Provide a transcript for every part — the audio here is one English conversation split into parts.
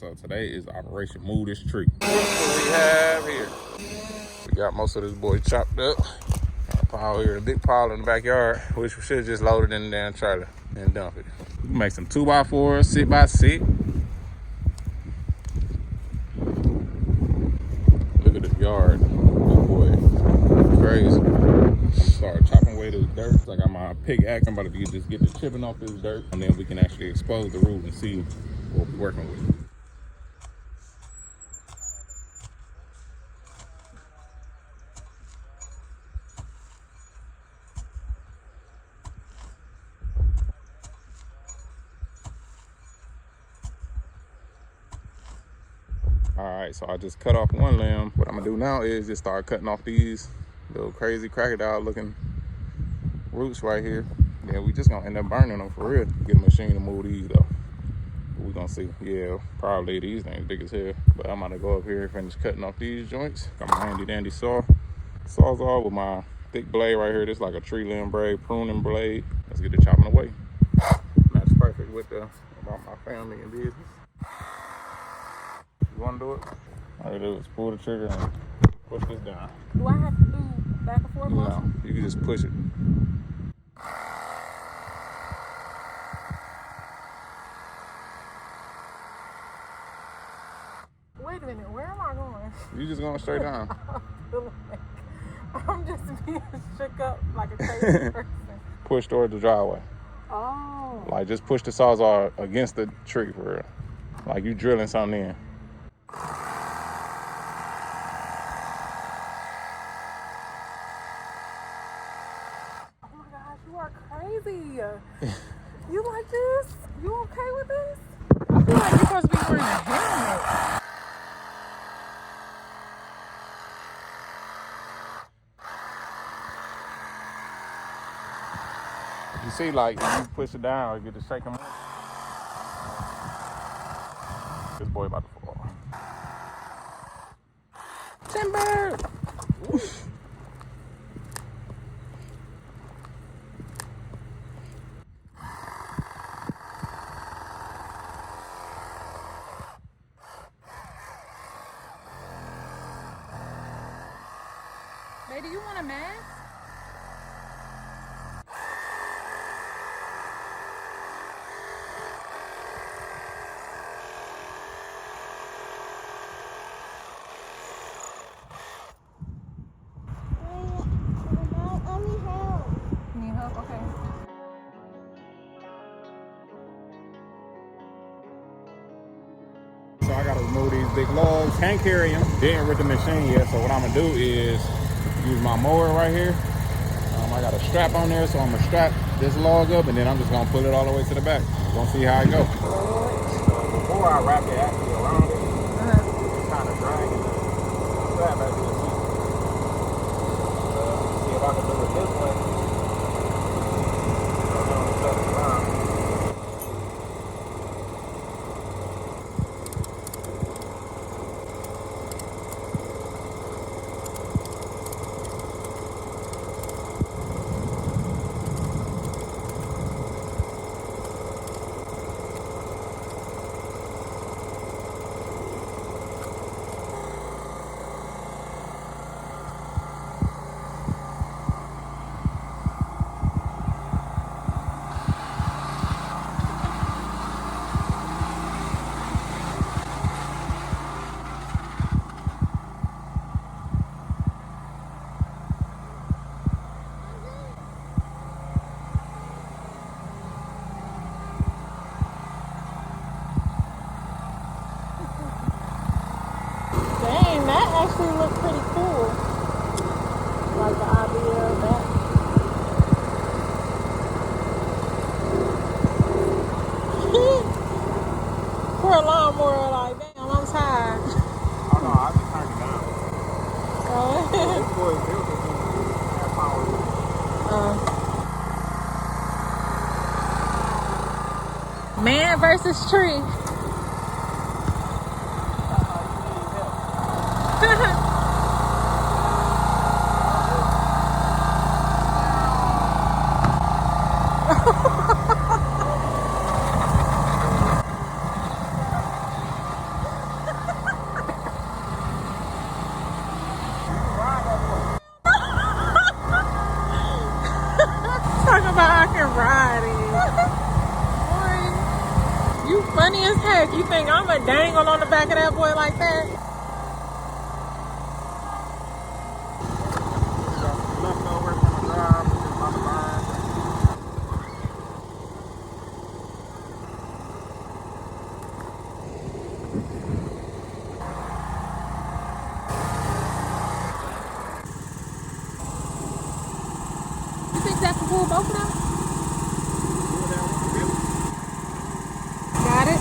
So today is Operation Move This Tree. What we have here? We got most of this boy chopped up. Got a pile here, a big pile in the backyard, which we should just load it in the damn trailer and dump it. We can make some 2x4s, 6x6. Look at the yard. Oh boy, crazy. Start chopping away this dirt. I got my pickaxe. I'm about to just get the chipping off this dirt, and then we can actually expose the roof and see what we're working with. All right, so I just cut off one limb. What I'm gonna do now is just start cutting off these little crazy crocodile looking roots right here. Then we just gonna end up burning them for real. Get a machine to move these though. We gonna see. Yeah, probably these things big as hell. But I'm gonna go up here and finish cutting off these joints. Got my handy dandy Sawzaw with my thick blade right here. This is like a tree limb blade, pruning blade. Let's get the chopping away. That's perfect with about my family and business. You want to do it? All you do is pull the trigger and push this down. Do I have to do back and forth motion? No, you can just push it. Wait a minute, where am I going? You just going straight down. I'm just being shook up like a crazy person. Push towards the driveway. Oh. Like just push the Sawzaw against the tree for real. Like you drilling something in. You are crazy. You like this? You okay with this? I feel like you're supposed to be wearing a helmet. You see, like when you push it down, you get to shake them. This boy about to fall. Timber! Oof. Baby, you want a mask? Need help? Okay. So I gotta remove these big logs. Can't carry them. Didn't rig the machine yet. So what I'm gonna do is use my mower right here. I got a strap on there, so I'm gonna strap this log up, and then I'm just gonna pull it all the way to the back. Gonna see how it goes. Before I wrap it actually around it, it's kind of dragging the strap as you can see. See if I can do it this way. Dang, that actually looked pretty cool. Like the idea of that. For a lawnmower, like, damn, I'm tired. Oh no, I just turned it down. This boy is built it have power. Man versus tree. funny as heck. You think I'm a dangle on the back of that boy like that? Leftover from the job, just about to burn. You think that can pull both of them? Got it.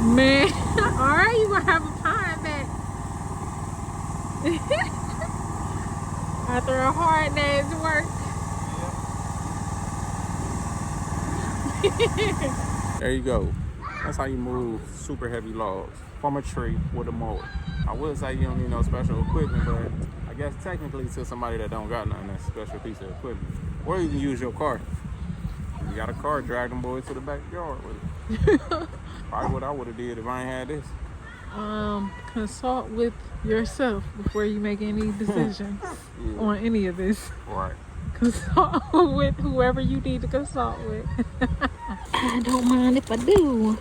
Man, alright, you gonna have a pine back. After a hard day's work. There you go. That's how you move super heavy logs from a tree with a mower. I would say you don't need no special equipment, but I guess technically to somebody that don't got nothing, that's a special piece of equipment. Or you can use your car. If you got a car, drag them boys to the backyard with it. Probably what I would have did if I ain't had this. Consult with yourself before you make any decisions on any of this. Right. Consult with whoever you need to consult with. I don't mind if I do.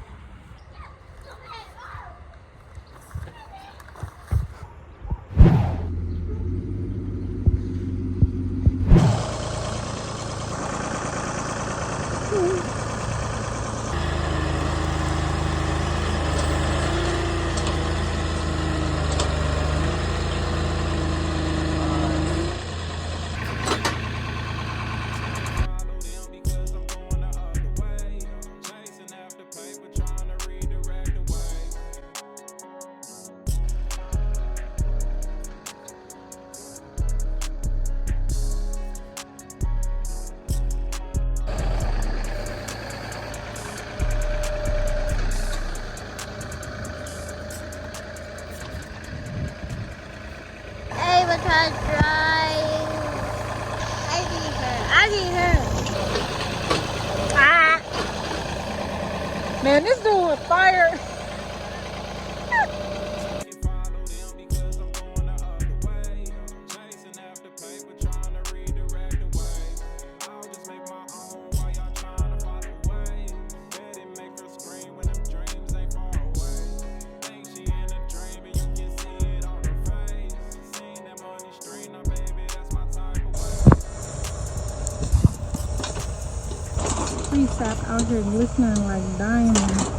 Man, this dude was fired. Please stop out here glistening like diamonds.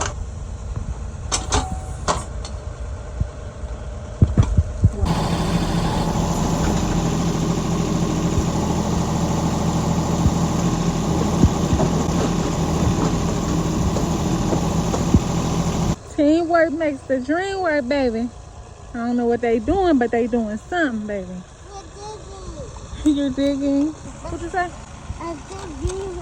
Teamwork makes the dream work, baby. I don't know what they doing, but they doing something, baby. You're digging. What you say? I'm digging.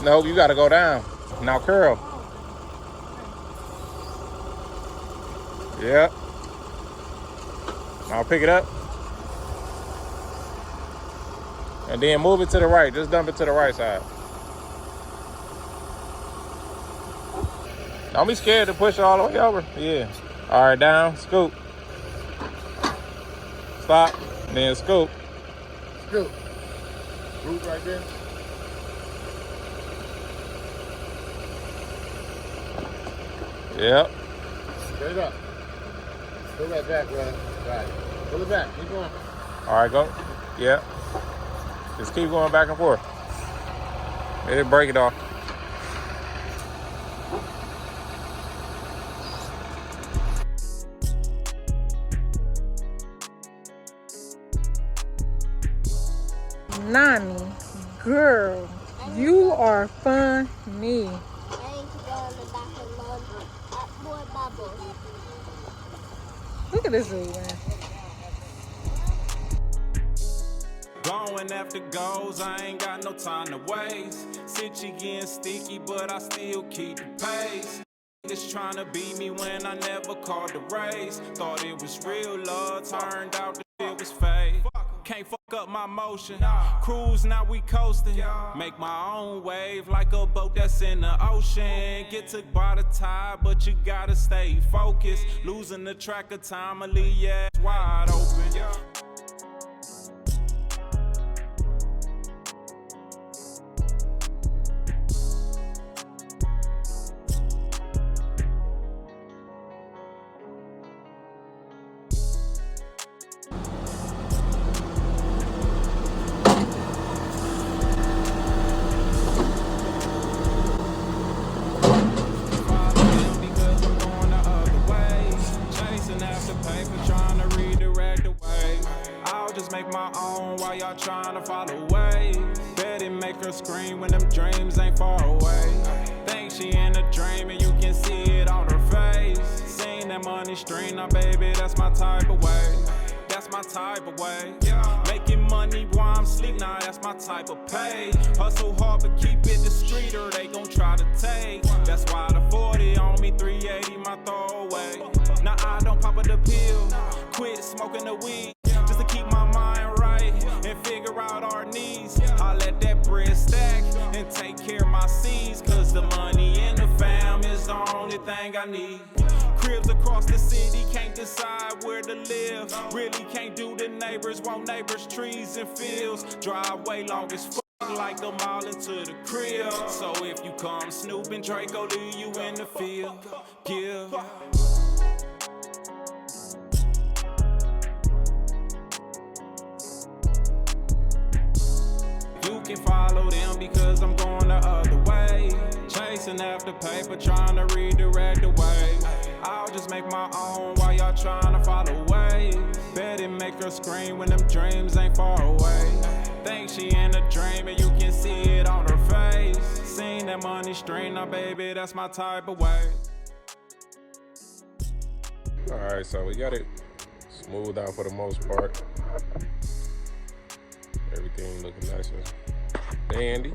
No, you gotta go down. Now curl. Yep. Now pick it up. And then move it to the right. Just dump it to the right side. Don't be scared to push it all the way over. Yeah. All right, down, scoop. Stop, then scoop. Scoop. Root right there. Yep. Straight up. Pull that back, brother. Right. Pull it back. Keep going. All right, go. Yeah. Just keep going back and forth. It'll break it off. Nani, girl, you are funny. I need to go in the back and load up more bubbles. Look at this dude, man. Going after goals, I ain't got no time to waste. Sit getting sticky, but I still keep the pace. Niggas tryna beat me when I never called the race. Thought it was real love, turned out the shit was fake. Can't fuck up my motion. Cruise, now we coasting. Make my own wave like a boat that's in the ocean. Get took by the tide, but you gotta stay focused. Losing the track of time, I leave your ass wide open. Make my own while y'all trying to follow away. Bet it make her scream when them dreams ain't far away. Think she in a dream and you can see it on her face. Seen that money stream, now baby, that's my type of way. That's my type of way. Making money while I'm asleep, now that's my type of pay. Hustle hard but keep it discreet or they gon' try to take. That's why the 40 on me, 380 my throwaway. Now I don't pop the pill, quit smoking the weed. Just to keep my mind right and figure out our needs. I let that bread stack and take care of my seeds. Cause the money in the fam is the only thing I need. Cribs across the city, can't decide where to live. Really can't do the neighbors, want neighbors, trees and fields. Driveway long as fuck, like them all into the crib. So if you come snooping, Draco leave you in the field. Give. You can follow them because I'm going the other way. Chasing after paper, trying to redirect the way. I'll just make my own while y'all trying to follow away. Bet it make her scream when them dreams ain't far away. Think she in a dream and you can see it on her face. Seen that money stream, now baby, that's my type of way. Alright, so we got it smoothed out for the most part. Everything looking nice and dandy.